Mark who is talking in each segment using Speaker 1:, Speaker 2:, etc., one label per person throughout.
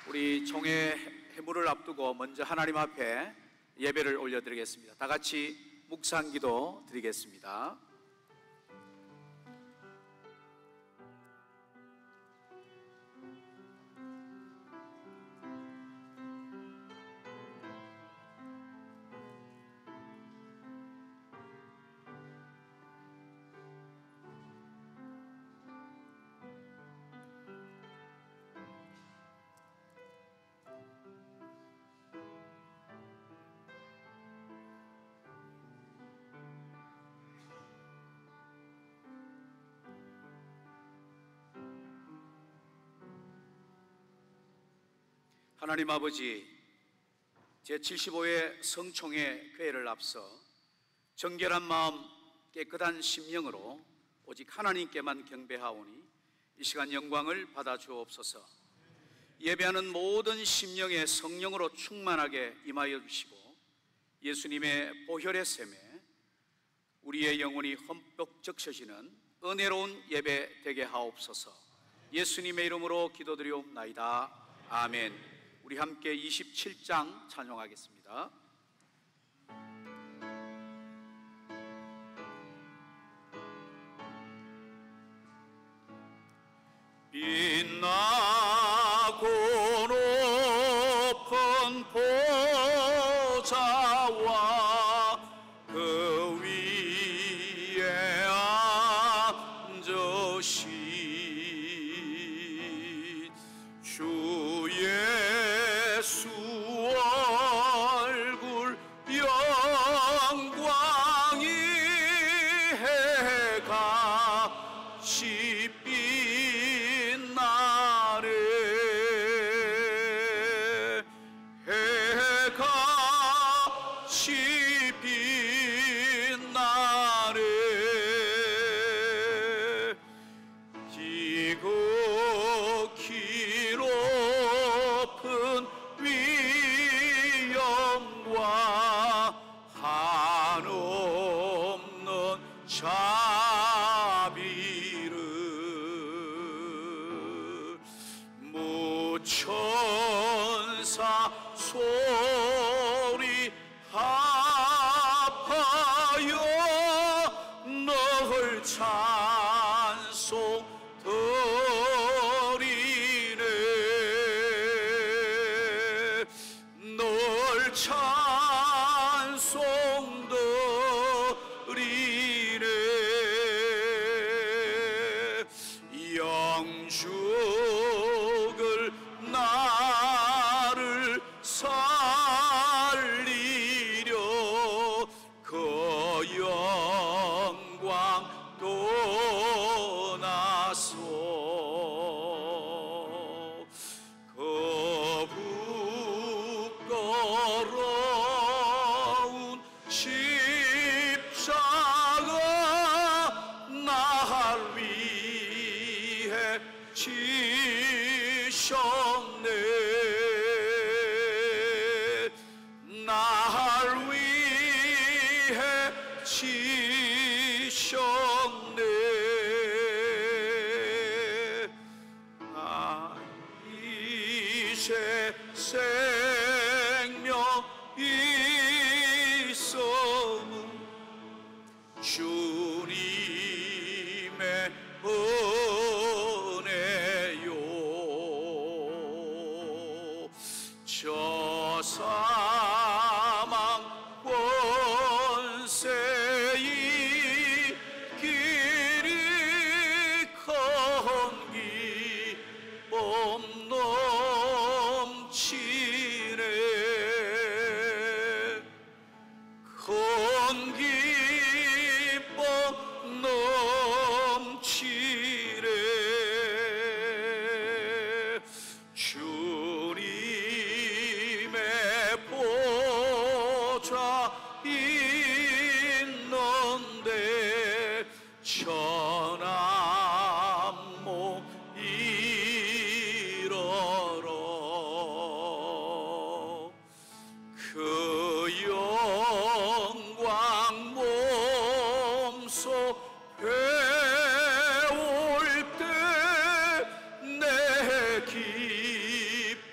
Speaker 1: 우리 총회 해물을 앞두고 먼저 하나님 앞에 예배를 올려드리겠습니다. 다 같이 묵상기도 드리겠습니다. 하나님 아버지, 제75회 성총회 회를 앞서 정결한 마음, 깨끗한 심령으로 오직 하나님께만 경배하오니 이 시간 영광을 받아 주옵소서. 예배하는 모든 심령의 성령으로 충만하게 임하여 주시고 예수님의 보혈의 샘에 우리의 영혼이 흠뻑 적셔지는 은혜로운 예배 되게 하옵소서. 예수님의 이름으로 기도드리옵나이다. 아멘. 우리 함께 27장 찬송하겠습니다. 빛나고 높은 보좌와 그 위에 앉으신 주 예수 얼굴 영광이 해가 빛나네. 해가 빛나네. 지극히 높은 위엄과 한없는 자비를 무천사 소리 합하여 널 찬송 드리네. 널 찬송 드리네. 영죽을 나를 살리려 그 영광 떠나서 그 부끄러운 십자가 날 위해 지셨네. 날 위해 지셨네. 이제 생명 있음은 주님의 은혜요. 저 사망 권세의 길이 큰 기쁨 넘치네.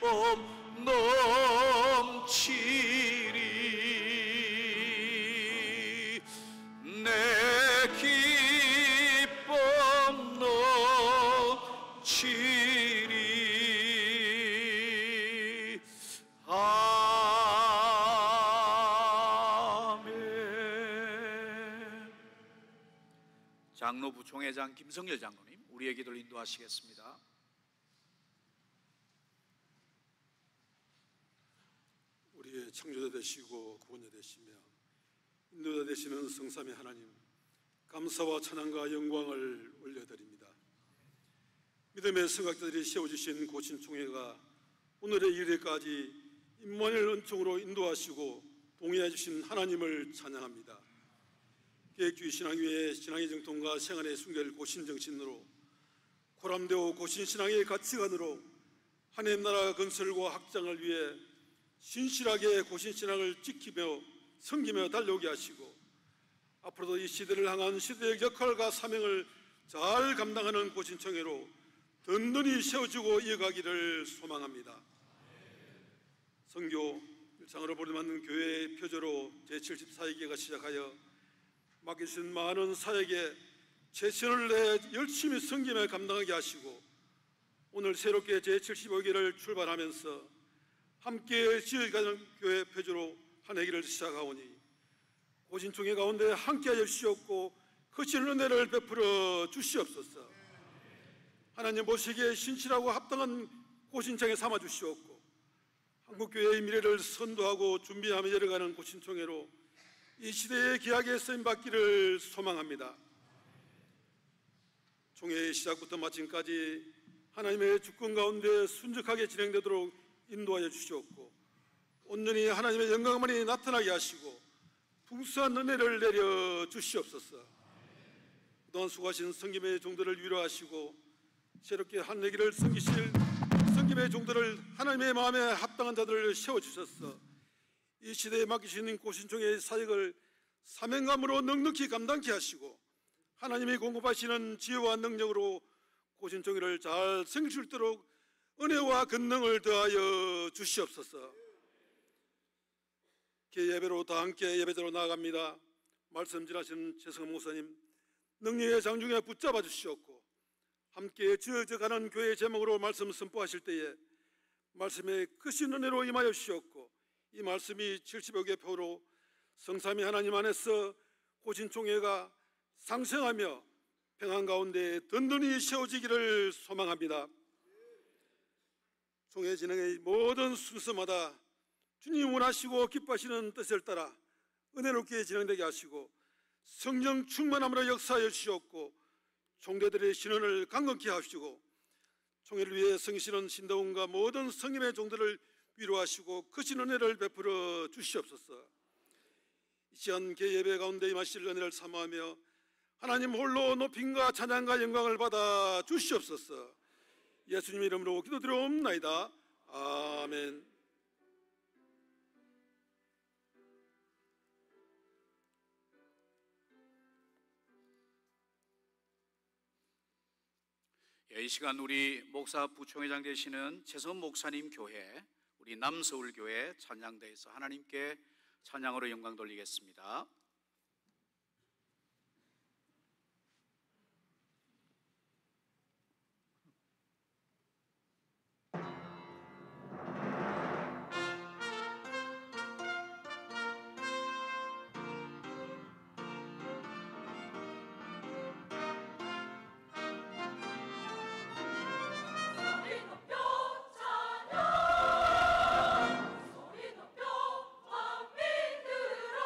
Speaker 1: 기쁨 넘치리 내 기쁨 넘치리 아멘. 장로 부총회장 김성열 장로님, 우리의 기도를 인도하시겠습니다.
Speaker 2: 우리의 창조자 되시고 구원자 되시며 인도자 되시는 성삼위 하나님, 감사와 찬양과 영광을 올려드립니다. 믿음의 성학자들이 세워주신 고신총회가 오늘의 이르기까지 임마누엘 은총으로 인도하시고 동의해 주신 하나님을 찬양합니다. 계획주의 신앙위의 신앙의 정통과 생활의 순결 고신정신으로 고람되어 고신신앙의 가치관으로 하나님 나라 건설과 확장을 위해 신실하게 고신신앙을 지키며 섬기며 달려오게 하시고 앞으로도 이 시대를 향한 시대의 역할과 사명을 잘 감당하는 고신총회로 든든히 세워주고 이어가기를 소망합니다. 선교 일상으로 보내받는 교회의 표저로 제74회기가 시작하여 맡기신 많은 사역에 최선을 내 열심히 섬기며 감당하게 하시고 오늘 새롭게 제75회기를 출발하면서 함께 지어가는 교회 표저로 한 해기를 시작하오니 고신총회 가운데 함께하여 주시옵고 크신 은혜를 베풀어 주시옵소서. 하나님 보시기에 신실하고 합당한 고신총회 삼아 주시옵고 한국교회의 미래를 선도하고 준비하며 열어가는 고신총회로 이 시대의 기약에 쓰임받기를 소망합니다. 총회의 시작부터 마침까지 하나님의 주권 가운데 순적하게 진행되도록 인도하여 주시옵고 온전히 하나님의 영광만이 나타나게 하시고 풍성한 은혜를 내려 주시옵소서. 그동안 수고하신 성김의 종들을 위로하시고 새롭게 한 해기를 섬기실 성김의 종들을 하나님의 마음에 합당한 자들을 세워주셔서 이 시대에 맡기신 고신총회의 사역을 사명감으로 넉넉히 감당케 하시고 하나님이 공급하시는 지혜와 능력으로 고신총회를 잘 섬길 수 있도록 은혜와 권능을 더하여 주시옵소서. 예배로 다 함께 예배대로 나아갑니다. 말씀 전하시는 최성원 목사님 능력의 장중에 붙잡아 주시옵고 함께 지어져가는 교회의 제목으로 말씀 선포하실 때에 말씀에 크신 은혜로 임하여 주시옵고 이 말씀이 70여 개 표로 성삼위 하나님 안에서 고신총회가 상생하며 평안 가운데 든든히 세워지기를 소망합니다. 총회 진행의 모든 순서마다 주님 원하시고 기뻐하시는 뜻을 따라 은혜롭게 진행되게 하시고 성령 충만함으로 역사하여 주시옵고 총대들의 신원을 강건케 하시고 총회를 위해 성시는 신도원과 모든 성님의 종들을 위로하시고 크신 은혜를 베풀어 주시옵소서. 이 시간 예배 가운데 임하실 은혜를 사모하며 하나님 홀로 높임과 찬양과 영광을 받아 주시옵소서. 예수님 이름으로 기도드리옵나이다. 아멘.
Speaker 1: 이 시간 우리 목사 부총회장 되시는 최성원 목사님 교회, 우리 남서울교회 찬양대에서 하나님께 찬양으로 영광 돌리겠습니다.
Speaker 3: 소리 높여 만민들아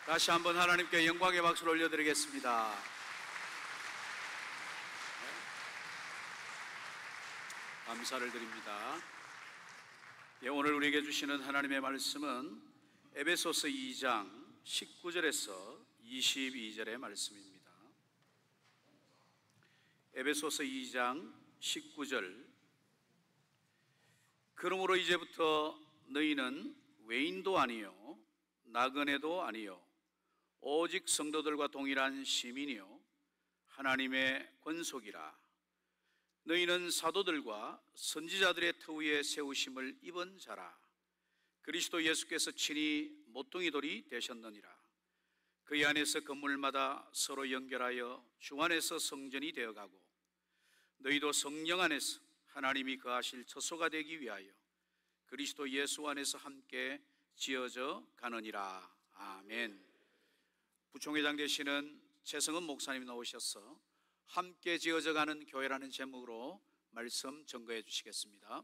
Speaker 1: 다시 한번 하나님께 영광의 박수를 올려드리겠습니다. 감사를 드립니다. 오늘 우리에게 주시는 하나님의 말씀은 에베소서 2장 19절에서 22절의 말씀입니다. 에베소서 2장 19절. 그러므로 이제부터 너희는 외인도 아니요 나그네도 아니요 오직 성도들과 동일한 시민이요 하나님의 권속이라. 너희는 사도들과 선지자들의 터위에 세우심을 입은 자라. 그리스도 예수께서 친히 모퉁이 돌이 되셨느니라. 그의 안에서 건물마다 서로 연결하여 주 안에서 성전이 되어가고 너희도 성령 안에서 하나님이 거하실 처소가 되기 위하여 그리스도 예수 안에서 함께 지어져 가느니라. 아멘. 부총회장 되시는 최성은 목사님 나오셔서 함께 지어져 가는 교회라는 제목으로 말씀 전거해 주시겠습니다.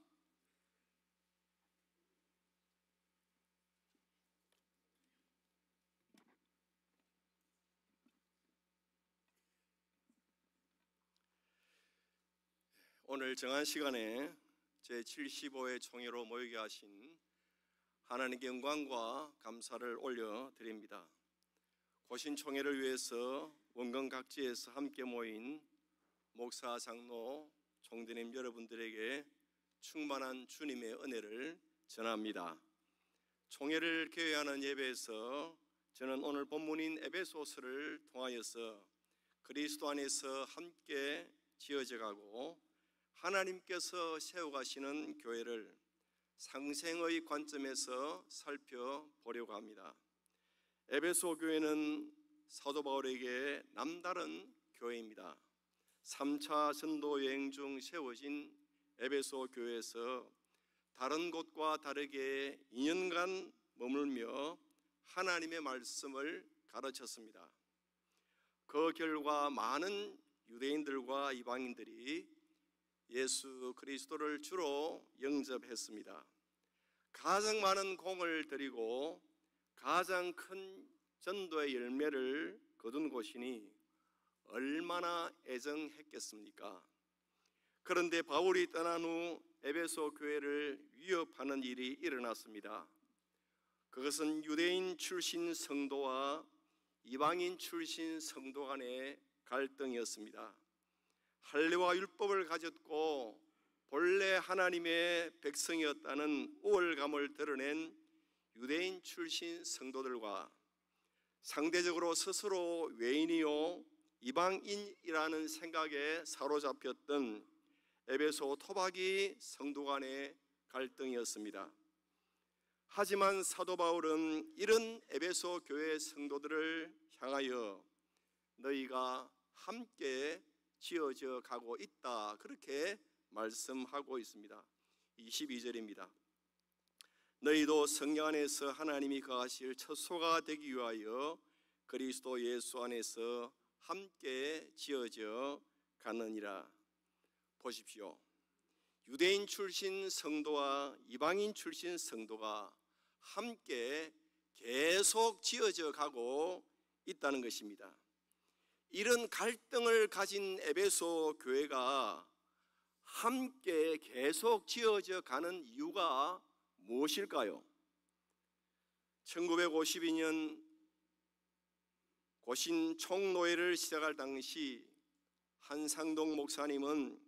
Speaker 3: 오늘 정한 시간에 제75회 총회로 모이게 하신 하나님께 영광과 감사를 올려드립니다. 고신 총회를 위해서 원건 각지에서 함께 모인 목사, 장로, 총대님 여러분들에게 충만한 주님의 은혜를 전합니다. 총회를 개회하는 예배에서 저는 오늘 본문인 에베소서를 통하여서 그리스도 안에서 함께 지어져 가고 하나님께서 세워가시는 교회를 상생의 관점에서 살펴보려고 합니다. 에베소 교회는 사도 바울에게 남다른 교회입니다. 3차 전도 여행 중 세워진 에베소 교회에서 다른 곳과 다르게 2년간 머물며 하나님의 말씀을 가르쳤습니다. 그 결과 많은 유대인들과 이방인들이 예수 그리스도를 주로 영접했습니다. 가장 많은 공을 들이고 가장 큰 전도의 열매를 거둔 곳이니 얼마나 애정했겠습니까? 그런데 바울이 떠난 후 에베소 교회를 위협하는 일이 일어났습니다. 그것은 유대인 출신 성도와 이방인 출신 성도 간의 갈등이었습니다. 할례와 율법을 가졌고 본래 하나님의 백성이었다는 우월감을 드러낸 유대인 출신 성도들과 상대적으로 스스로 외인이요 이방인이라는 생각에 사로잡혔던 에베소 토박이 성도 간의 갈등이었습니다. 하지만 사도 바울은 이런 에베소 교회 성도들을 향하여 너희가 함께 지어져 가고 있다, 그렇게 말씀하고 있습니다. 22절입니다. 너희도 성령 안에서 하나님이 거하실 처소가 되기 위하여 그리스도 예수 안에서 함께 지어져 가느니라. 보십시오. 유대인 출신 성도와 이방인 출신 성도가 함께 계속 지어져 가고 있다는 것입니다. 이런 갈등을 가진 에베소 교회가 함께 계속 지어져 가는 이유가 무엇일까요? 1952년 고신 총노회를 시작할 당시 한상동 목사님은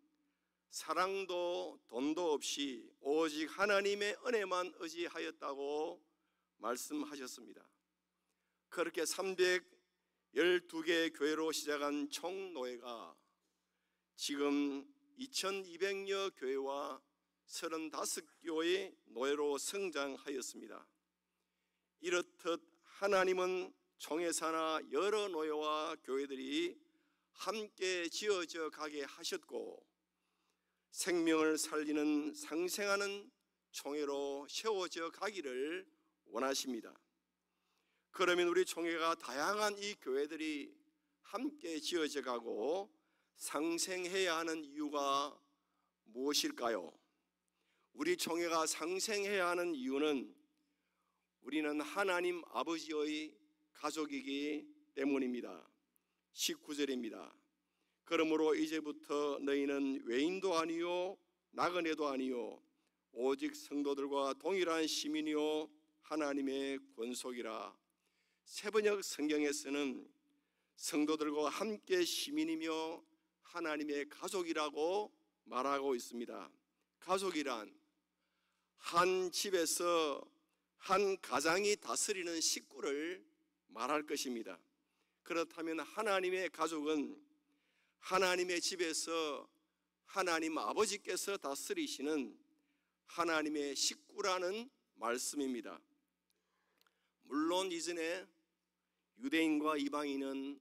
Speaker 3: 사랑도 돈도 없이 오직 하나님의 은혜만 의지하였다고 말씀하셨습니다. 그렇게 312개 교회로 시작한 총노회가 지금 2200여 교회와 35교회 노회로 성장하였습니다. 이렇듯 하나님은 총회사나 여러 노회와 교회들이 함께 지어져 가게 하셨고 생명을 살리는 상생하는 총회로 세워져 가기를 원하십니다. 그러면 우리 총회가 다양한 이 교회들이 함께 지어져 가고 상생해야 하는 이유가 무엇일까요? 우리 총회가 상생해야 하는 이유는 우리는 하나님 아버지의 가족이기 때문입니다. 19절입니다. 그러므로 이제부터 너희는 외인도 아니요 나그네도 아니요 오직 성도들과 동일한 시민이요 하나님의 권속이라. 세번역 성경에서는 성도들과 함께 시민이며 하나님의 가족이라고 말하고 있습니다. 가족이란 한 집에서 한 가장이 다스리는 식구를 말할 것입니다. 그렇다면 하나님의 가족은 하나님의 집에서 하나님 아버지께서 다스리시는 하나님의 식구라는 말씀입니다. 물론 이전에 유대인과 이방인은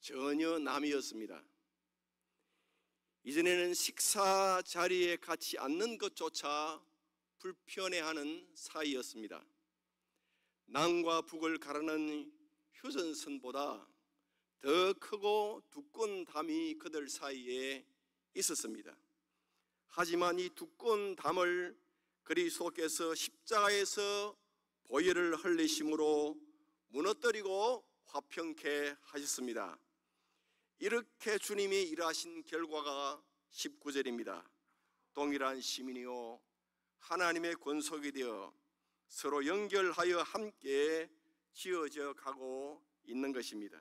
Speaker 3: 전혀 남이었습니다. 이전에는 식사 자리에 같이 앉는 것조차 불편해하는 사이였습니다. 남과 북을 가르는 휴전선보다 더 크고 두꺼운 담이 그들 사이에 있었습니다. 하지만 이 두꺼운 담을 그리스도께서 십자가에서 보혈을 흘리심으로 무너뜨리고 화평케 하셨습니다. 이렇게 주님이 일하신 결과가 19절입니다. 동일한 시민이요 하나님의 권속이 되어 서로 연결하여 함께 지어져 가고 있는 것입니다.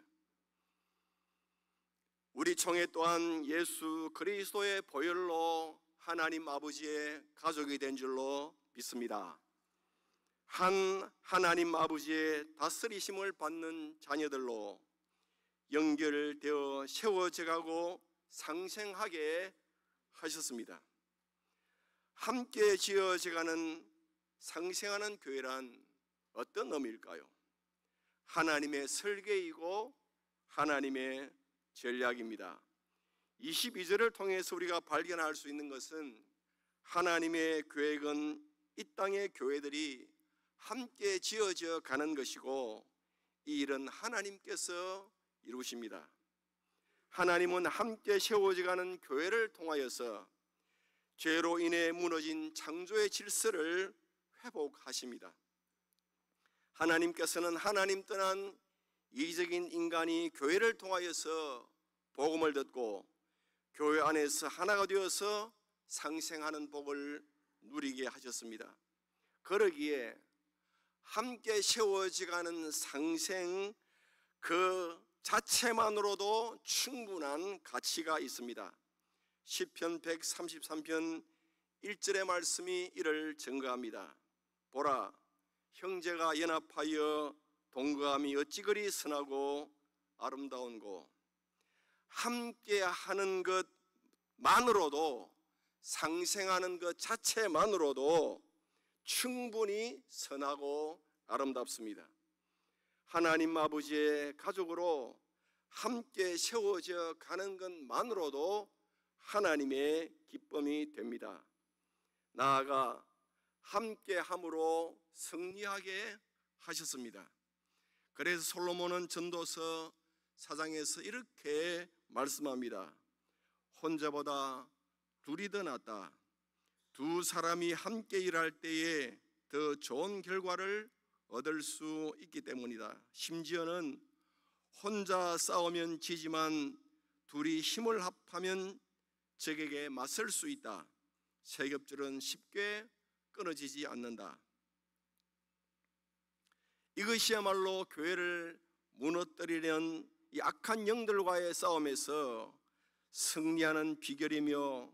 Speaker 3: 우리 총회 또한 예수 그리스도의 보혈로 하나님 아버지의 가족이 된 줄로 믿습니다. 한 하나님 아버지의 다스리심을 받는 자녀들로 연결되어 세워져 가고 상생하게 하셨습니다. 함께 지어져 가는 상생하는 교회란 어떤 의미일까요? 하나님의 설계이고 하나님의 전략입니다. 22절을 통해서 우리가 발견할 수 있는 것은 하나님의 계획은 이 땅의 교회들이 함께 지어져 가는 것이고 이 일은 하나님께서 이루십니다. 하나님은 함께 세워져 가는 교회를 통하여서 죄로 인해 무너진 창조의 질서를 회복하십니다. 하나님께서는 하나님 떠난 이기적인 인간이 교회를 통하여서 복음을 듣고 교회 안에서 하나가 되어서 상생하는 복을 누리게 하셨습니다. 그러기에 함께 세워져가는 상생 그 자체만으로도 충분한 가치가 있습니다. 시편 133편 1절의 말씀이 이를 증거합니다. 보라, 형제가 연합하여 동거함이 어찌 그리 선하고 아름다운고. 함께 하는 것만으로도, 상생하는 것 자체만으로도 충분히 선하고 아름답습니다. 하나님 아버지의 가족으로 함께 세워져 가는 것만으로도 하나님의 기쁨이 됩니다. 나아가 함께 함으로 승리하게 하셨습니다. 그래서 솔로몬은 전도서 4장에서 이렇게 말씀합니다. 혼자보다 둘이 더 낫다. 두 사람이 함께 일할 때에 더 좋은 결과를 얻을 수 있기 때문이다. 심지어는 혼자 싸우면 지지만 둘이 힘을 합하면 적에게 맞설 수 있다. 세 겹줄은 쉽게 끊어지지 않는다. 이것이야말로 교회를 무너뜨리려는 이 악한 영들과의 싸움에서 승리하는 비결이며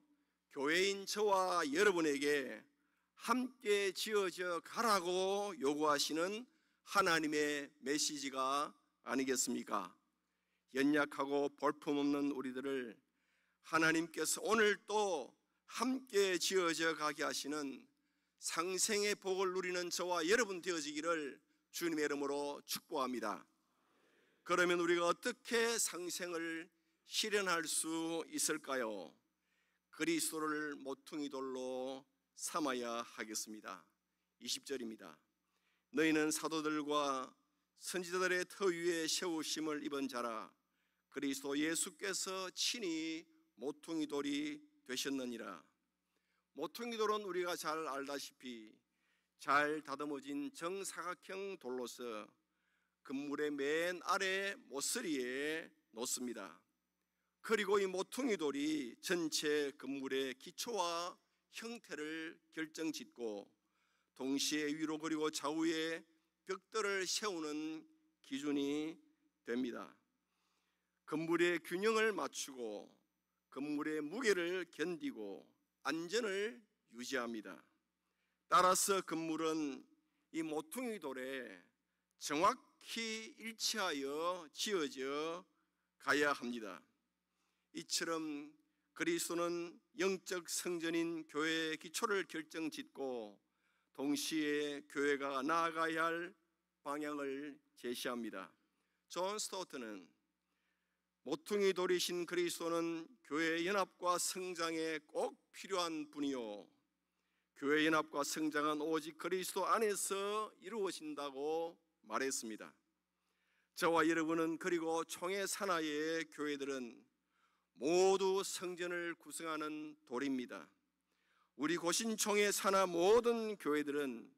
Speaker 3: 교회인 저와 여러분에게 함께 지어져 가라고 요구하시는 하나님의 메시지가 아니겠습니까? 연약하고 볼품없는 우리들을 하나님께서 오늘 또 함께 지어져 가게 하시는 상생의 복을 누리는 저와 여러분 되어지기를 주님의 이름으로 축복합니다. 그러면 우리가 어떻게 상생을 실현할 수 있을까요? 그리스도를 모퉁이 돌로 삼아야 하겠습니다. 20절입니다. 너희는 사도들과 선지자들의 터 위에 세우심을 입은 자라. 그리스도 예수께서 친히 모퉁이 돌이 되셨느니라. 모퉁이 돌은 우리가 잘 알다시피 잘 다듬어진 정사각형 돌로서 건물의 맨 아래 모서리에 놓습니다. 그리고 이 모퉁이 돌이 전체 건물의 기초와 형태를 결정짓고 동시에 위로 그리고 좌우에 벽돌을 세우는 기준이 됩니다. 건물의 균형을 맞추고 건물의 무게를 견디고 안전을 유지합니다. 따라서 건물은 이 모퉁이 돌에 정확히 일치하여 지어져 가야 합니다. 이처럼 그리스도는 영적 성전인 교회의 기초를 결정짓고 동시에 교회가 나아가야 할 방향을 제시합니다. 존 스토트는 모퉁이 돌이신 그리스도는 교회의 연합과 성장에 꼭 필요한 분이요, 교회 연합과 성장은 오직 그리스도 안에서 이루어진다고 말했습니다. 저와 여러분은 그리고 총회 산하의 교회들은 모두 성전을 구성하는 돌입니다. 우리 고신총회 산하 모든 교회들은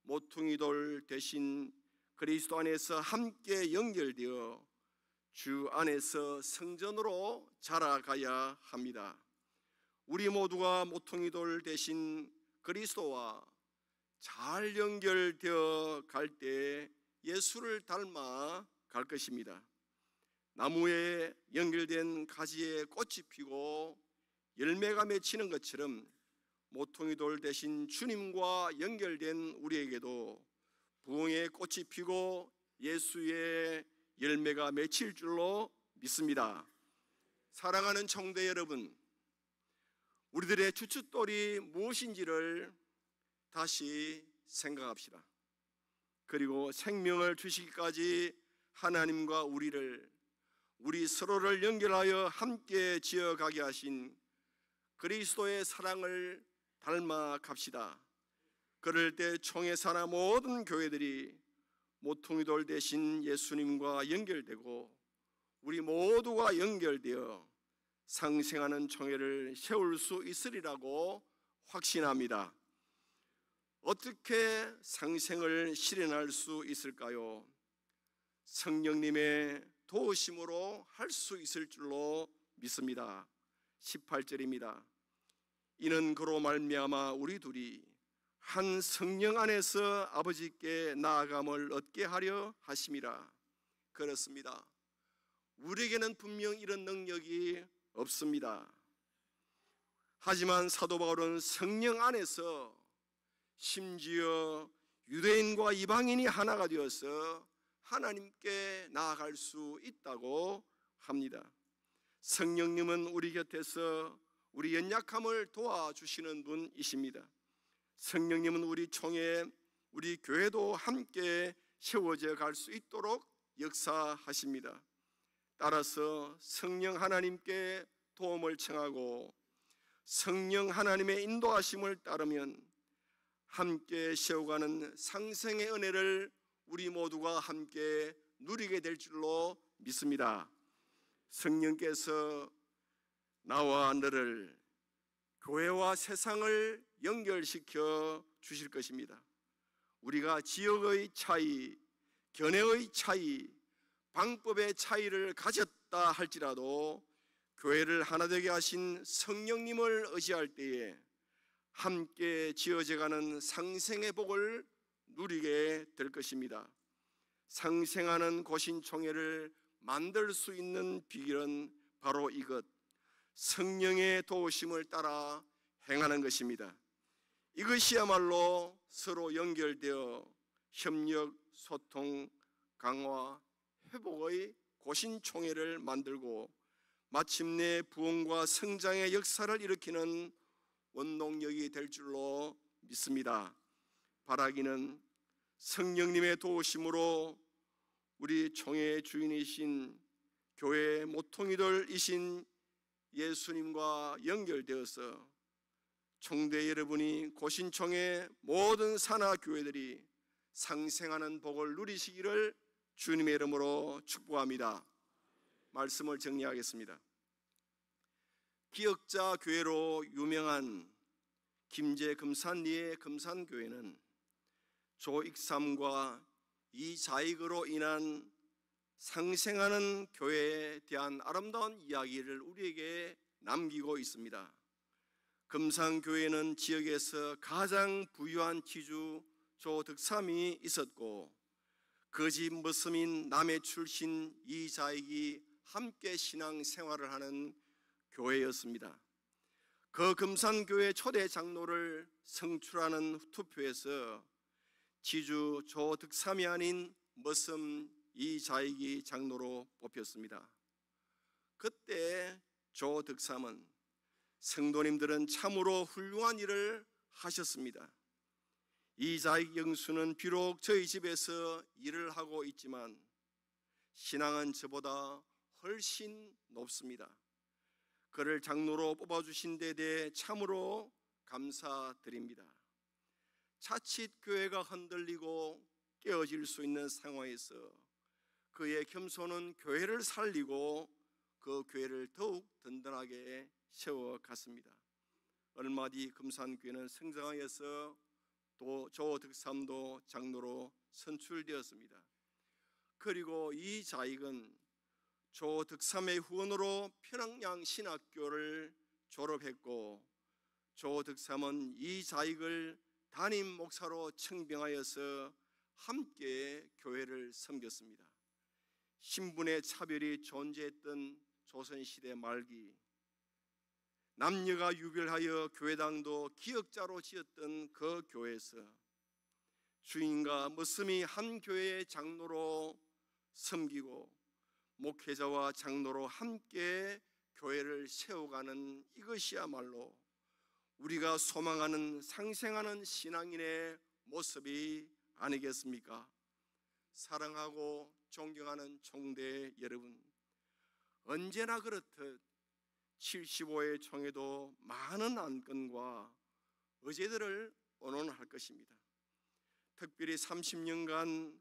Speaker 3: 모퉁이 돌 대신 그리스도 안에서 함께 연결되어 주 안에서 성전으로 자라가야 합니다. 우리 모두가 모퉁이 돌 대신 그리스도와 잘 연결되어 갈 때 예수를 닮아 갈 것입니다. 나무에 연결된 가지에 꽃이 피고 열매가 맺히는 것처럼 모퉁이 돌 대신 주님과 연결된 우리에게도 부흥의 꽃이 피고 예수의 열매가 맺힐 줄로 믿습니다. 사랑하는 청대 여러분, 우리들의 주춧돌이 무엇인지를 다시 생각합시다. 그리고 생명을 주시기까지 하나님과 우리 서로를 연결하여 함께 지어가게 하신 그리스도의 사랑을 닮아 갑시다. 그럴 때 총회 산하 모든 교회들이 모퉁이 돌 대신 예수님과 연결되고 우리 모두가 연결되어 상생하는 총회를 세울 수 있으리라고 확신합니다. 어떻게 상생을 실현할 수 있을까요? 성령님의 도우심으로 할 수 있을 줄로 믿습니다. 18절입니다. 이는 그로 말미암아 우리 둘이 한 성령 안에서 아버지께 나아감을 얻게 하려 하심이라. 그렇습니다. 우리에게는 분명 이런 능력이 없습니다. 하지만 사도 바울은 성령 안에서 심지어 유대인과 이방인이 하나가 되어서 하나님께 나아갈 수 있다고 합니다. 성령님은 우리 곁에서 우리 연약함을 도와주시는 분이십니다. 성령님은 우리 총회, 우리 교회도 함께 세워져 갈 수 있도록 역사하십니다. 따라서 성령 하나님께 도움을 청하고 성령 하나님의 인도하심을 따르면 함께 세워가는 상생의 은혜를 우리 모두가 함께 누리게 될 줄로 믿습니다. 성령께서 나와 너를 교회와 세상을 연결시켜 주실 것입니다. 우리가 지역의 차이, 견해의 차이, 방법의 차이를 가졌다 할지라도 교회를 하나 되게 하신 성령님을 의지할 때에 함께 지어져가는 상생의 복을 누리게 될 것입니다. 상생하는 고신총회를 만들 수 있는 비결은 바로 이것, 성령의 도우심을 따라 행하는 것입니다. 이것이야말로 서로 연결되어 협력, 소통, 강화, 회복의 고신총회를 만들고 마침내 부흥과 성장의 역사를 일으키는 원동력이 될 줄로 믿습니다. 바라기는 성령님의 도우심으로 우리 총회의 주인이신 교회의 모퉁이돌이신 예수님과 연결되어서 총대 여러분이 고신총회 모든 산하 교회들이 상생하는 복을 누리시기를 주님의 이름으로 축복합니다. 말씀을 정리하겠습니다. 기역자 교회로 유명한 김제 금산리의 금산교회는 조익삼과 이 자익으로 인한 상생하는 교회에 대한 아름다운 이야기를 우리에게 남기고 있습니다. 금산교회는 지역에서 가장 부유한 지주 조덕삼이 있었고 그 집 머슴인 남해 출신 이자익이 함께 신앙생활을 하는 교회였습니다. 그 금산교회 초대 장로를 성출하는 투표에서 지주 조덕삼이 아닌 머슴 이자익이 장로로 뽑혔습니다. 그때 조덕삼은 성도님들은 참으로 훌륭한 일을 하셨습니다. 이자익 영수는 비록 저희 집에서 일을 하고 있지만 신앙은 저보다 훨씬 높습니다. 그를 장로로 뽑아주신 데 대해 참으로 감사드립니다. 자칫 교회가 흔들리고 깨어질 수 있는 상황에서 그의 겸손은 교회를 살리고 그 교회를 더욱 든든하게 세워갔습니다. 얼마 뒤 금산교회는 성장하여서 또 조덕삼도 장로로 선출되었습니다. 그리고 이 자익은 조덕삼의 후원으로 평양 신학교를 졸업했고 조덕삼은 이 자익을 담임 목사로 청빙하여서 함께 교회를 섬겼습니다. 신분의 차별이 존재했던 조선시대 말기, 남녀가 유별하여 교회당도 기역자로 지었던 그 교회에서 주인과 머슴이 한 교회의 장로로 섬기고 목회자와 장로로 함께 교회를 세워가는 이것이야말로 우리가 소망하는 상생하는 신앙인의 모습이 아니겠습니까? 사랑하고 존경하는 총대 여러분, 언제나 그렇듯 75회 총회도 많은 안건과 의제들을 언론할 것입니다. 특별히 30년간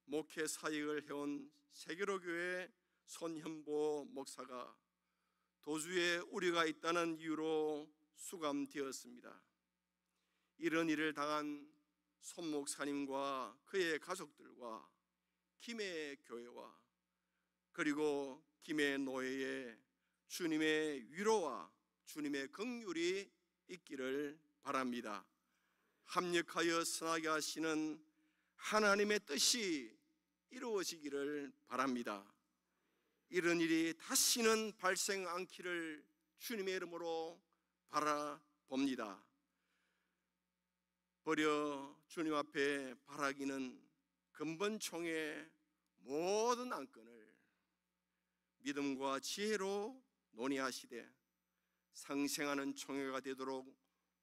Speaker 3: 목회 사역을 해온 세계로교회 손현보 목사가 도주에 우려가 있다는 이유로 수감되었습니다. 이런 일을 당한 손 목사님과 그의 가족들과 김해 교회와 그리고 김해 노회에 주님의 위로와 주님의 긍휼이 있기를 바랍니다. 합력하여 선하게 하시는 하나님의 뜻이 이루어지기를 바랍니다. 이런 일이 다시는 발생 않기를 주님의 이름으로 바라봅니다. 버려 주님 앞에 바라기는 근본총의 모든 안건을 믿음과 지혜로 논의하시되 상생하는 총회가 되도록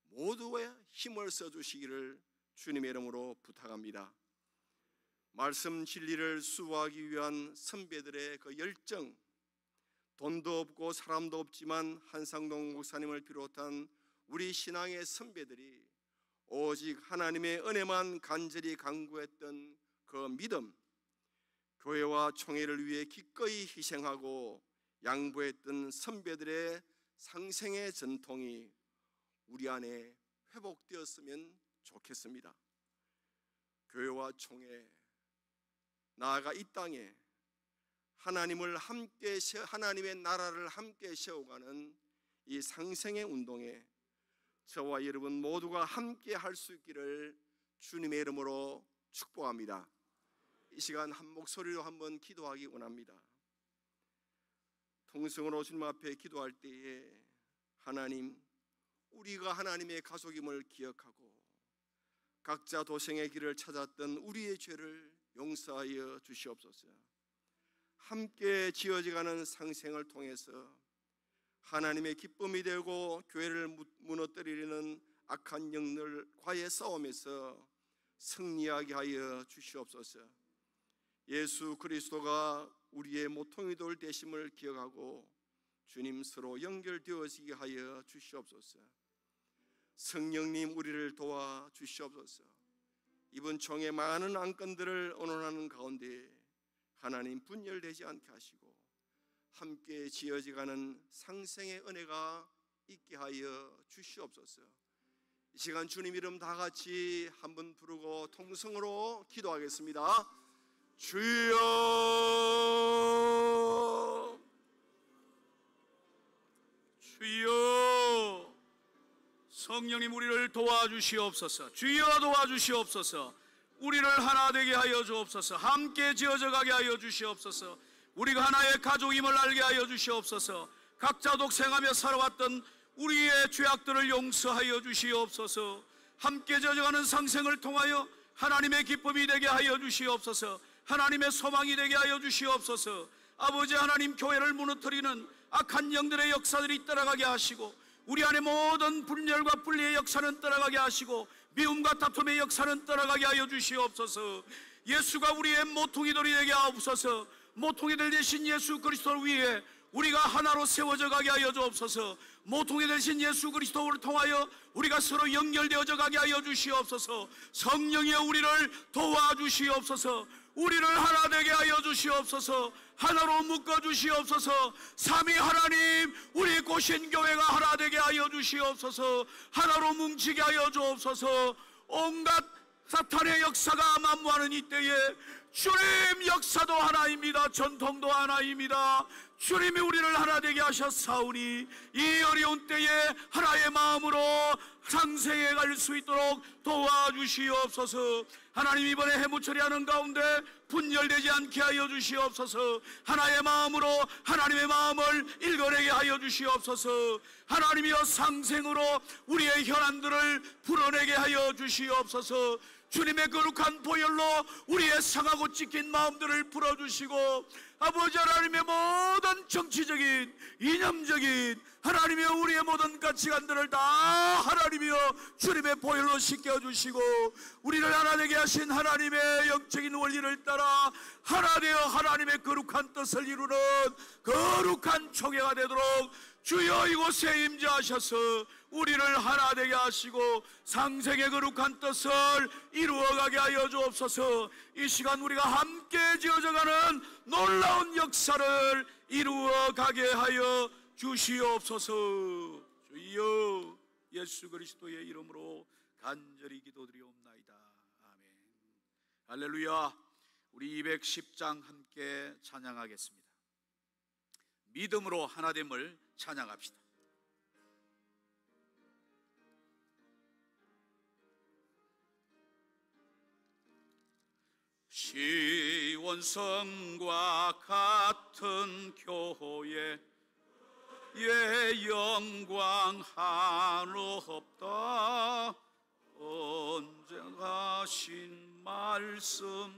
Speaker 3: 모두의 힘을 써주시기를 주님의 이름으로 부탁합니다. 말씀 진리를 수호하기 위한 선배들의 그 열정, 돈도 없고 사람도 없지만 한상동 목사님을 비롯한 우리 신앙의 선배들이 오직 하나님의 은혜만 간절히 간구했던 그 믿음, 교회와 총회를 위해 기꺼이 희생하고 양보했던 선배들의 상생의 전통이 우리 안에 회복되었으면 좋겠습니다. 교회와 총회, 나아가 이 땅에 하나님의 나라를 함께 세워가는 이 상생의 운동에 저와 여러분 모두가 함께 할 수 있기를 주님의 이름으로 축복합니다. 이 시간 한 목소리로 한번 기도하기 원합니다. 통성으로 주님 앞에 기도할 때에 하나님, 우리가 하나님의 가족임을 기억하고 각자 도생의 길을 찾았던 우리의 죄를 용서하여 주시옵소서. 함께 지어져가는 상생을 통해서 하나님의 기쁨이 되고 교회를 무너뜨리는 악한 영들과의 싸움에서 승리하게 하여 주시옵소서. 예수 그리스도가 우리의 모퉁이 돌 되심을 기억하고 주님 서로 연결되어지게 하여 주시옵소서. 성령님 우리를 도와 주시옵소서. 이번 총회 많은 안건들을 언론하는 가운데 하나님 분열되지 않게 하시고 함께 지어져가는 상생의 은혜가 있게 하여 주시옵소서. 이 시간 주님 이름 다 같이 한번 부르고 통성으로 기도하겠습니다. 주여,
Speaker 1: 주여, 성령님 우리를 도와주시옵소서. 주여 도와주시옵소서. 우리를 하나 되게 하여 주옵소서. 함께 지어져 가게 하여 주시옵소서. 우리가 하나의 가족임을 알게 하여 주시옵소서. 각자 독생하며 살아왔던 우리의 죄악들을 용서하여 주시옵소서. 함께 지어져가는 상생을 통하여 하나님의 기쁨이 되게 하여 주시옵소서. 하나님의 소망이 되게 하여 주시옵소서. 아버지 하나님, 교회를 무너뜨리는 악한 영들의 역사들이 떠나가게 하시고, 우리 안에 모든 분열과 분리의 역사는 떠나가게 하시고, 미움과 다툼의 역사는 떠나가게 하여 주시옵소서. 예수가 우리의 모퉁이돌이 되게 하옵소서. 모퉁이들 대신 예수 그리스도를 위해 우리가 하나로 세워져 가게 하여 주옵소서. 모퉁이 대신 예수 그리스도를 통하여 우리가 서로 연결되어져 가게 하여 주시옵소서. 성령이여 우리를 도와주시옵소서. 우리를 하나 되게 하여 주시옵소서. 하나로 묶어 주시옵소서. 삼위 하나님, 우리 고신 교회가 하나 되게 하여 주시옵소서. 하나로 뭉치게 하여 주옵소서. 온갖 사탄의 역사가 만무하는 이때에 주님 역사도 하나입니다. 전통도 하나입니다. 주님이 우리를 하나 되게 하셨사오니 이 어려운 때에 하나의 마음으로 상생해 갈 수 있도록 도와주시옵소서. 하나님, 이번에 해무 처리하는 가운데 분열되지 않게 하여 주시옵소서. 하나의 마음으로 하나님의 마음을 일궈내게 하여 주시옵소서. 하나님이여, 상생으로 우리의 혈안들을 풀어내게 하여 주시옵소서. 주님의 거룩한 보혈로 우리의 상하고 찢긴 마음들을 풀어주시고, 아버지 하나님의 모든 정치적인, 이념적인 하나님이여 우리의 모든 가치관들을 다 하나님이여 주님의 보혈로 씻겨주시고, 우리를 하나 되게 하신 하나님의 영적인 원리를 따라 하나 되어 하나님의 거룩한 뜻을 이루는 거룩한 총회가 되도록 주여 이곳에 임재하셔서 우리를 하나 되게 하시고 상생의 거룩한 뜻을 이루어가게 하여 주옵소서. 이 시간 우리가 함께 지어져가는 놀라운 역사를 이루어가게 하여 주시옵소서. 주여, 예수 그리스도의 이름으로 간절히 기도드리옵나이다. 아멘. 할렐루야. 우리 210장 함께 찬양하겠습니다. 믿음으로 하나됨을 찬양합시다. 시온성과 같은 교회 예 영광 한없다. 언제나 하신 말씀대로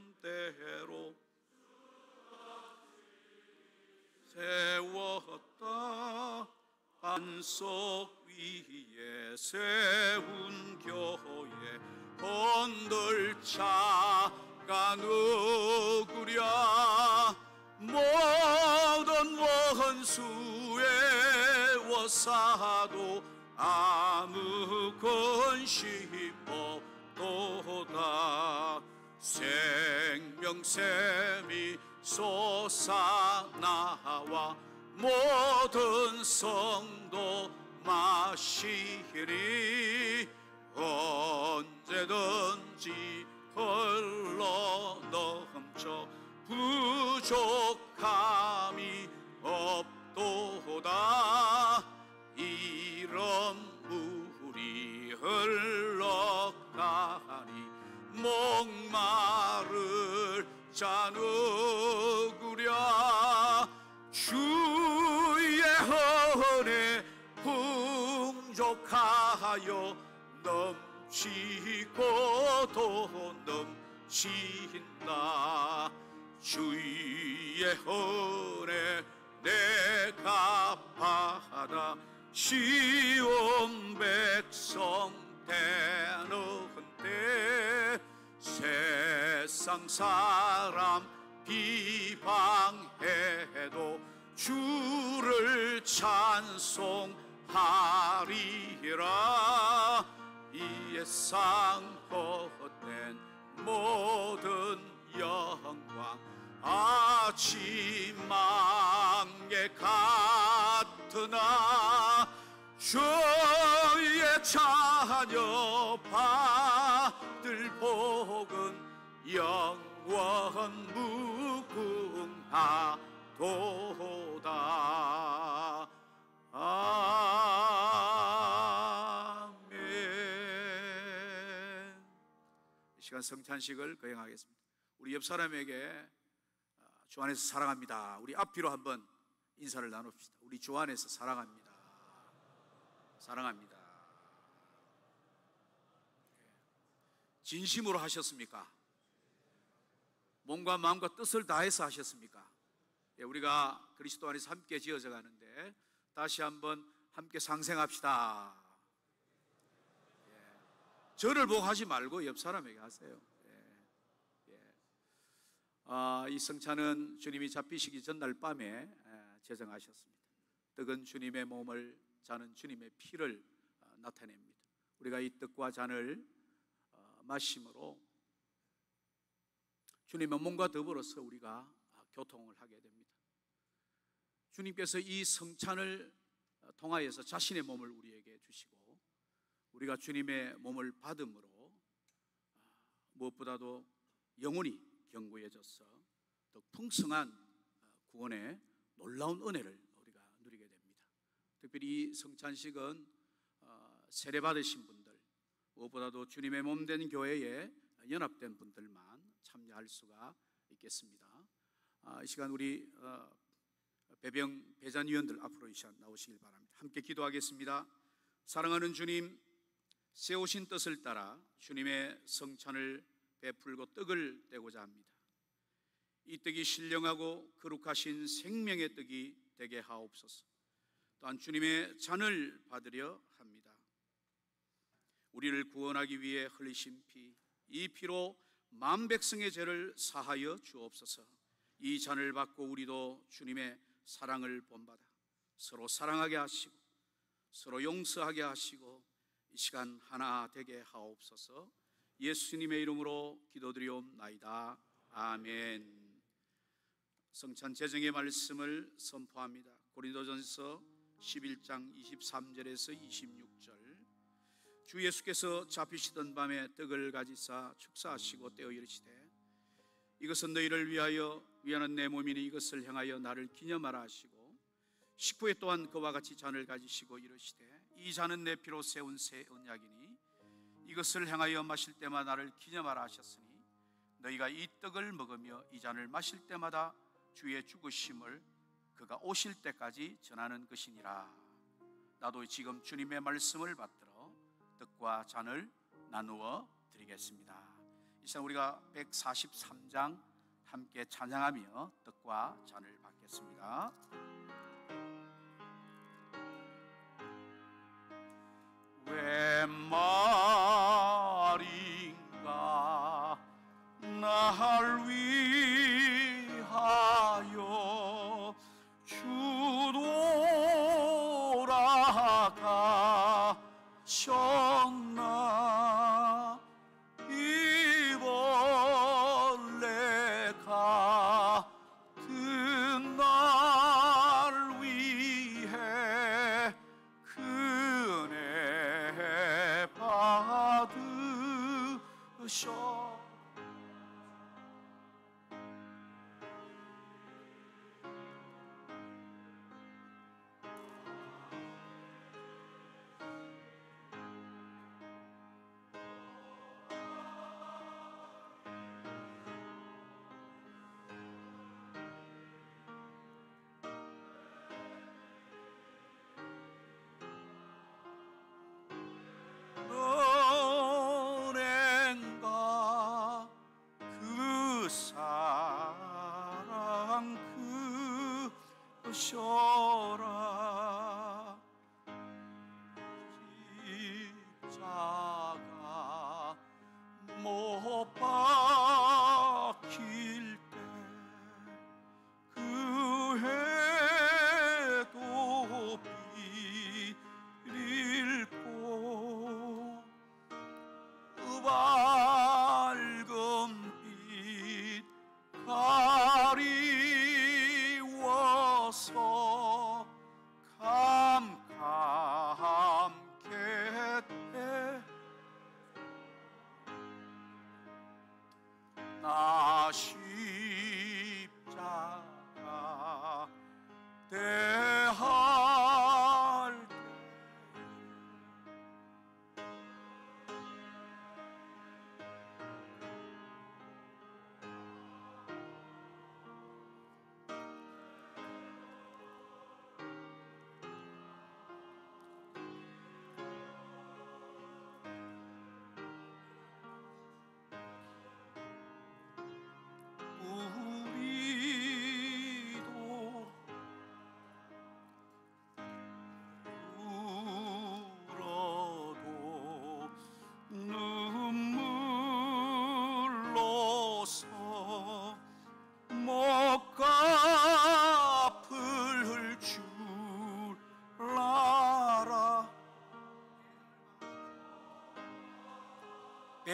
Speaker 1: 세웠다. 반석 위에 세운 교회 건들 자가 누구랴. 모든 원수의 워사도 아무 권시 없도다. 생명샘이 솟아나와 모든 성도 마시리. 언제든지 흘러 넘쳐 부족함이 없도다. 이런 물이 흘러가니 목마를 자 누구랴. 주의 은혜 풍족하여 넘치고 또 넘친다. 주의 은혜 내가 받아 시온 백성 되는데. 세상 사람 비방해도 주를 찬송하리라. 이에 상 모든 영광 아침망에 같으나 주의 자녀 받을 복은 영원하리라. 원무궁하도다. 아멘. 이 시간 성찬식을 거행하겠습니다. 우리 옆 사람에게 주 안에서 사랑합니다, 우리 앞뒤로 한번 인사를 나눕시다. 우리 주 안에서 사랑합니다. 사랑합니다. 진심으로 하셨습니까? 몸과 마음과 뜻을 다해서 하셨습니까? 우리가 그리스도 안에서 함께 지어져 가는데 다시 한번 함께 상생합시다. 저를 보고 하지 말고 옆 사람에게 하세요. 이 성찬은 주님이 잡히시기 전날 밤에 제정하셨습니다. 떡은 주님의 몸을, 잔은 주님의 피를 나타냅니다. 우리가 이 떡과 잔을 마심으로 주님의 몸과 더불어서 우리가 교통을 하게 됩니다. 주님께서 이 성찬을 통하여서 자신의 몸을 우리에게 주시고 우리가 주님의 몸을 받음으로 무엇보다도 영혼이 견고해져서 더 풍성한 구원의 놀라운 은혜를 우리가 누리게 됩니다. 특별히 이 성찬식은 세례 받으신 분들, 무엇보다도 주님의 몸 된 교회에 연합된 분들만 참여할 수가 있겠습니다. 이 시간 우리 배병 배잔위원들 앞으로 이 시간 나오시길 바랍니다. 함께 기도하겠습니다. 사랑하는 주님, 세우신 뜻을 따라 주님의 성찬을 베풀고 떡을 떼고자 합니다. 이 떡이 신령하고 거룩하신 생명의 떡이 되게 하옵소서. 또한 주님의 잔을 받으려 합니다. 우리를 구원하기 위해 흘리신 피, 이 피로 만 백성의 죄를 사하여 주옵소서. 이 잔을 받고 우리도 주님의 사랑을 본받아 서로 사랑하게 하시고 서로 용서하게 하시고 이 시간 하나 되게 하옵소서. 예수님의 이름으로 기도드리옵나이다. 아멘. 성찬 제정의 말씀을 선포합니다. 고린도전서 11장 23절에서 26절. 주 예수께서 잡히시던 밤에 떡을 가지사 축사하시고 떼어 이르시되 이것은 너희를 위하여 위하는 내 몸이니 이것을 향하여 나를 기념하라 하시고 식후에 또한 그와 같이 잔을 가지시고 이르시되 이 잔은 내 피로 세운 새 언약이니 이것을 향하여 마실 때마다 나를 기념하라 하셨으니 너희가 이 떡을 먹으며 이 잔을 마실 때마다 주의 죽으심을 그가 오실 때까지 전하는 것이니라. 나도 지금 주님의 말씀을 받들어 떡과 잔을 나누어 드리겠습니다. 이 시간 우리가 143장 함께 찬양하며 떡과 잔을 받겠습니다. 왜 말인가 날 위하여 주돌아가셨나. 이 벌레 같은 날 위해 은혜 받으셔.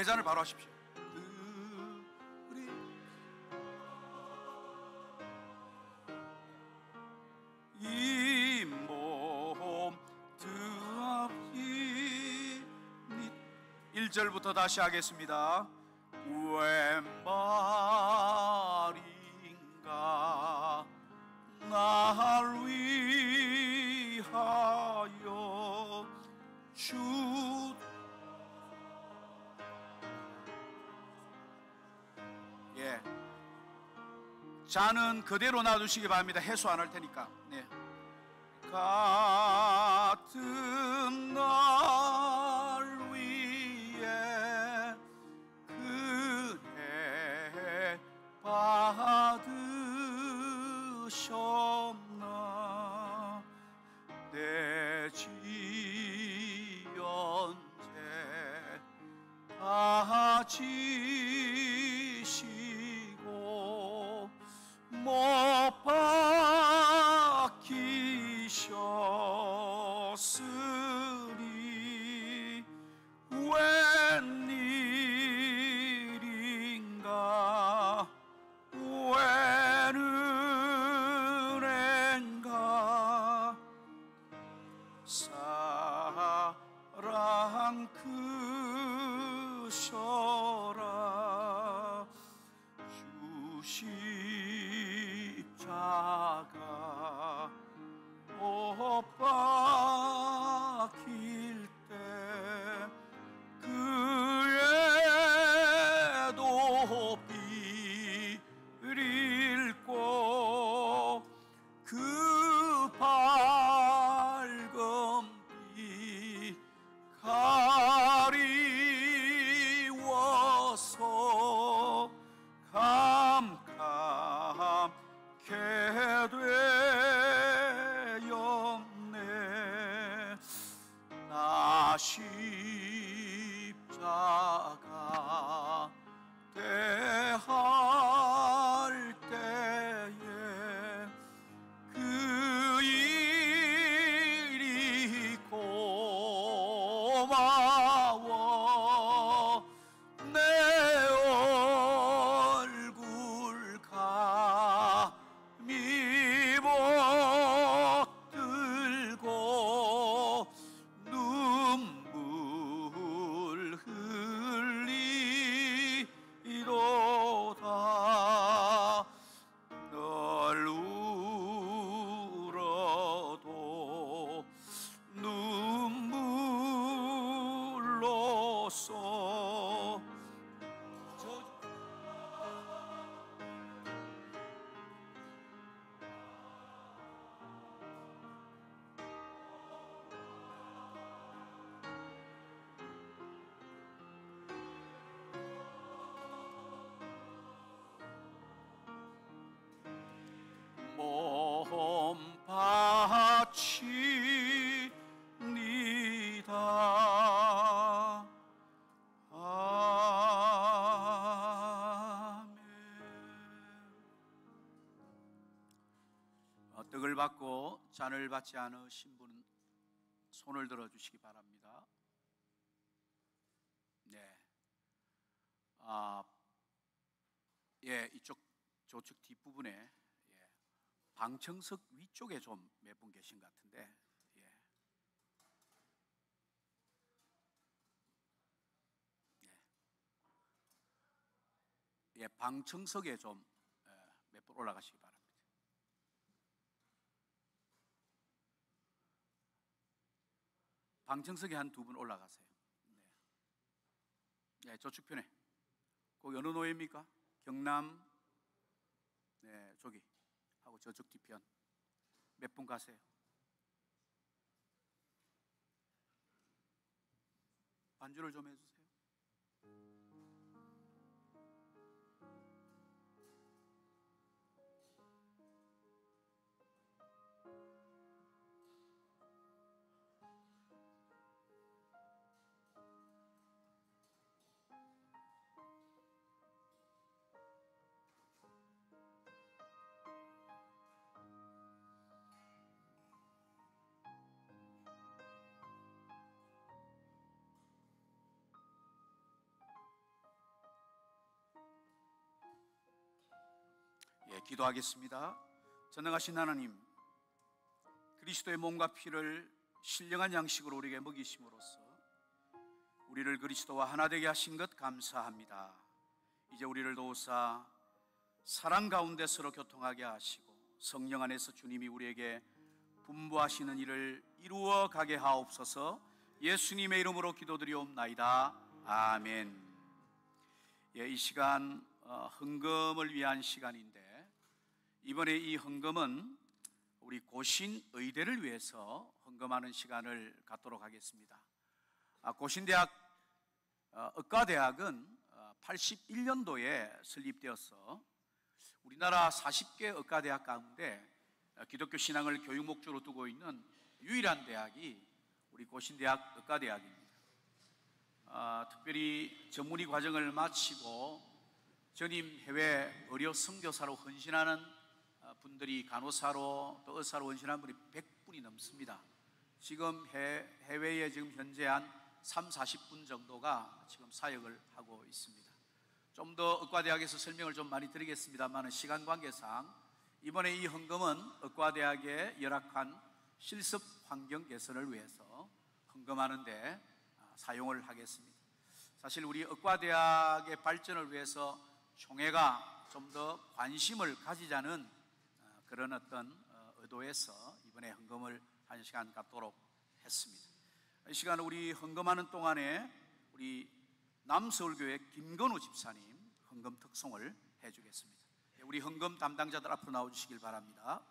Speaker 1: 대잔을 바로 하십시오. 이 몸 드합이 1절부터 다시 하겠습니다. 웬 말인가 날 위하여 예, 자는 그대로 놔두시기 바랍니다. 해소 안 할 테니까. 네. 같은 날 위에 그대 받으셨나 내 지연제 다 지시고 못 박히셨으니 웬일인가 웬 은혜인가 사랑 크셔라 십자가 못 박힐 때 그에도 비를 잃고 그 밝은 빛 가리워서 감감케 되었네. 나 십자가 대할 때에 그 일이 고마워 내 얼굴 감히 못 들고 눈물 흘리도다 널 울어도 눈물로써 몸 바칩니다. 아멘. 떡을 받고 잔을 받지 않으신 분은 손을 들어주시기 바랍니다. 네. 예, 이쪽 저쪽 뒷부분에 예, 방청석 위쪽에 좀 몇 분 계신 것 같은데 예. 예, 방청석에 좀 몇 분 올라가시기 바랍니다. 방청석에 한 두 분 올라가세요. 네. 예, 저쪽 편에. 거기 어느 노예입니까? 경남. 네, 저기 하고 저쪽 뒤편 몇 분 가세요. 반주를 좀 해주세요. 기도하겠습니다. 전능하신 하나님, 그리스도의 몸과 피를 신령한 양식으로 우리에게 먹이심으로써 우리를 그리스도와 하나 되게 하신 것 감사합니다. 이제 우리를 도우사 사랑 가운데 서로 교통하게 하시고 성령 안에서 주님이 우리에게 분부하시는 일을 이루어 가게 하옵소서. 예수님의 이름으로 기도드리옵나이다. 아멘. 이 시간 헌금을 위한 시간인데, 이번에 이 헌금은 우리 고신의대를 위해서 헌금하는 시간을 갖도록 하겠습니다. 고신대학 의과대학은 81년도에 설립되어서 우리나라 40개 의과대학 가운데 기독교 신앙을 교육 목적으로 두고 있는 유일한 대학이 우리 고신대학 의과대학입니다. 특별히 전문의 과정을 마치고 전임 해외 의료 선교사로 헌신하는 분들이, 간호사로 또 의사로 헌신하는 분이 100분이 넘습니다. 지금 해외에 지금 현재 한 30-40분 정도가 지금 사역을 하고 있습니다. 좀 더 의과대학에서 설명을 좀 많이 드리겠습니다만, 시간 관계상 이번에 이 헌금은 의과대학의 열악한 실습 환경 개선을 위해서 헌금하는 데 사용을 하겠습니다. 사실 우리 의과대학의 발전을 위해서 총회가 좀 더 관심을 가지자는 그런 어떤 의도에서 이번에 헌금을 한 시간 갖도록 했습니다. 이 시간 우리 헌금하는 동안에 우리 남서울교회 김건우 집사님 헌금 특송을 해주겠습니다. 우리 헌금 담당자들 앞으로 나와주시길 바랍니다.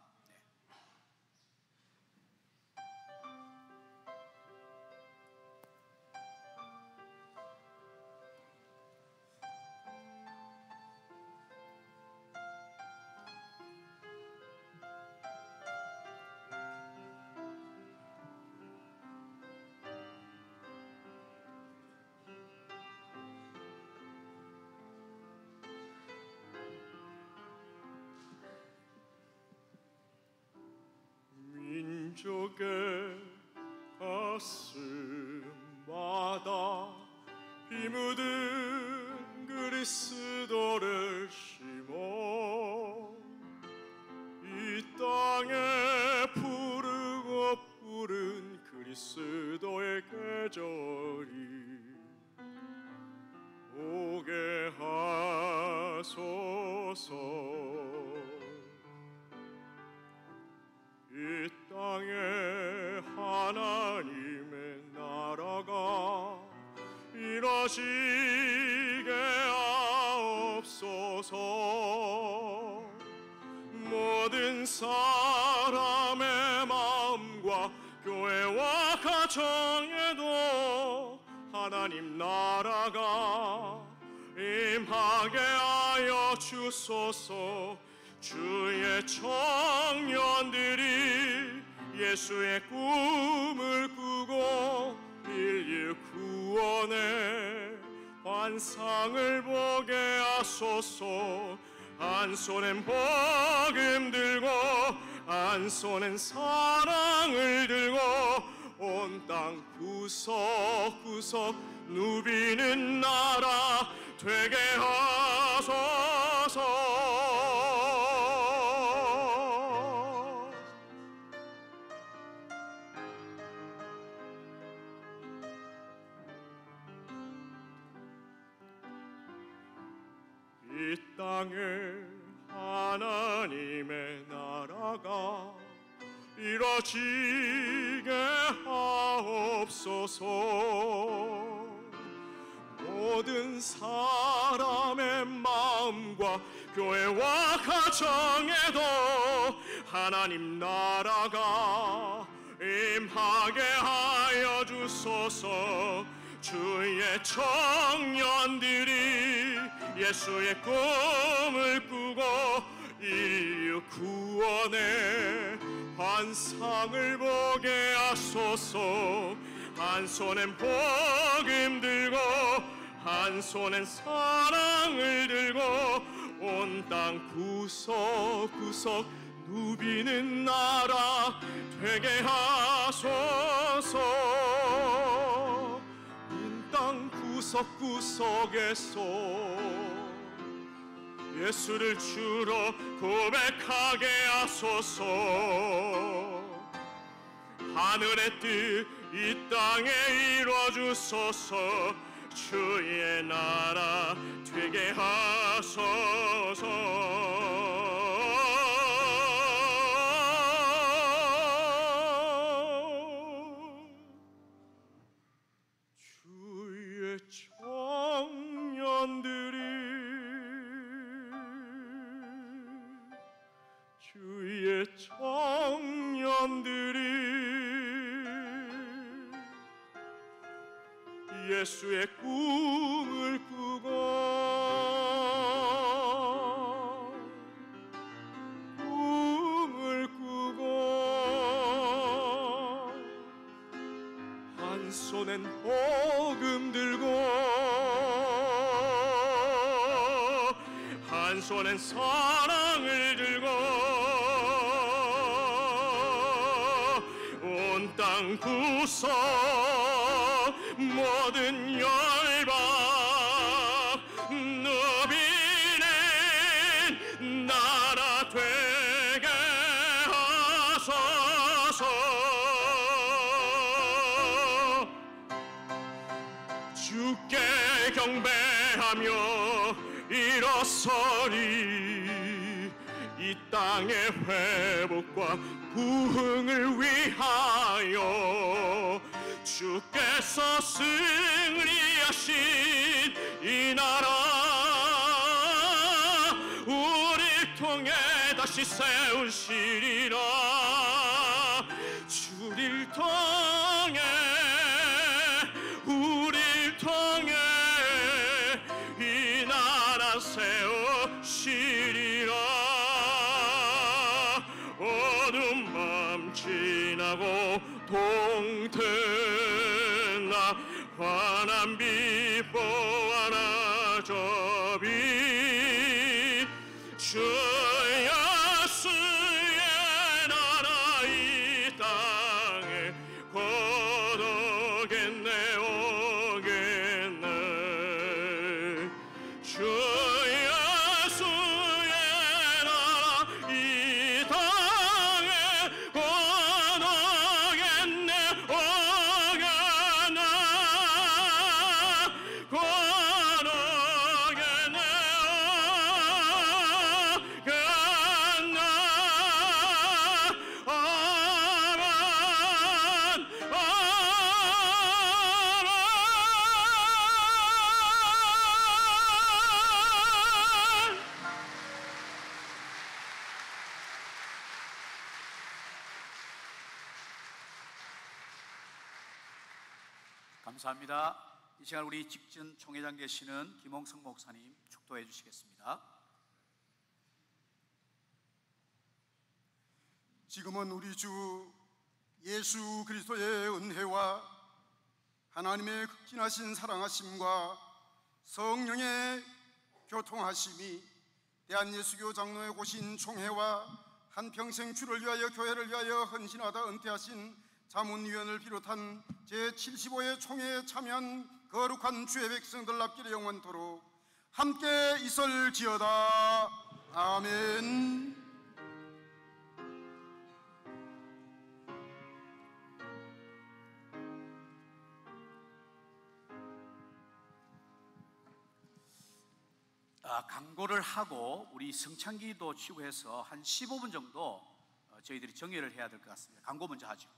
Speaker 4: 민족의 가슴마다 피 묻은 그리스도를 심어 이 땅에 푸르고 푸른 그리스도의 계절이 오게 하소서. 이 땅에 하나님의 나라가 이루어지게 하옵소서. 모든 사람의 마음과 교회와 가정에도 하나님 나라가 임하게 하여 주소서. 주의 청년들이 예수의 꿈을 꾸고 인류 구원의 환상을 보게 하소서. 한 손엔 복음 들고 한 손엔 사랑을 들고 온 땅 구석구석 누비는 나라 되게 하소서. 이 땅에 하나님의 나라가 이루어지게 하옵소서. 모든 사람의 마음과 교회와 가정에도 하나님 나라가 임하게 하여 주소서. 주의 청년들이 예수의 꿈을 꾸고 인류 구원의 환상을 보게 하소서. 한 손엔 복음 들고 한 손엔 사랑을 들고 온 땅 구석구석 누비는 나라 되게 하소서. 이 땅 구석구석에서 예수를 주로 고백하게 하소서. 하늘의 뜻 이 땅에 이루어주소서. 주의 나라 되게 하소서. 주의 청년들이 주의 청년들이 예수의 꿈을 꾸고 한 손엔 복음 들고 한 손엔 사랑을 들고 온 땅 구석 모든 열방 누비는 나라 되게 하소서. 주께 경배하며 일어서리. 이 땅의 회복과 부흥을 위하여 주께서 승리하신 이 나라 우리를 통해 다시 세우시리라. 주를 통해 우리를 통해 이 나라 세우시리라. 어두운 밤 지나고 동트나 환한 빛 보아라. 저비 주 예수의 나라 이 땅에 곧 오겠네 오겠네. 주 예수의 나라 이 땅에 곧 오겠네 오겠네. 곧 오겠네 오겠네. 아멘 아멘.
Speaker 1: 감사합니다. 이 시간 우리 직전 총회장 계시는 김홍성 목사님 축도해 주시겠습니다.
Speaker 5: 지금은 우리 주 예수 그리스도의 은혜와 하나님의 극진하신 사랑하심과 성령의 교통하심이 대한예수교 장로의 고신 총회와 한평생 주를 위하여 교회를 위하여 헌신하다 은퇴하신 자문위원을 비롯한 제75회 총회에 참여한 거룩한 주의 백성들 앞길에 영원토록 함께 있을지어다. 아멘.
Speaker 1: 광고를 하고 우리 성찬기도 취고해서 한 15분 정도 저희들이 정리를 해야 될 것 같습니다. 광고 먼저 하죠.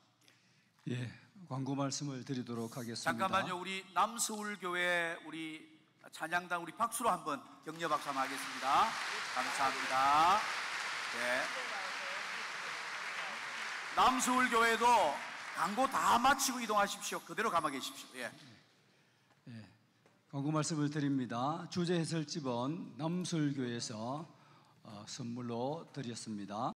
Speaker 6: 예, 광고 말씀을 드리도록 하겠습니다.
Speaker 1: 잠깐만요. 우리 남서울교회 우리 찬양단 우리 박수로 한번 격려 박수 한번 하겠습니다. 감사합니다. 네. 남서울교회도 광고 다 마치고 이동하십시오. 그대로 가만 계십시오. 예.
Speaker 6: 광고 말씀을 드립니다. 주제 해설집은 남서울교회에서 선물로 드렸습니다.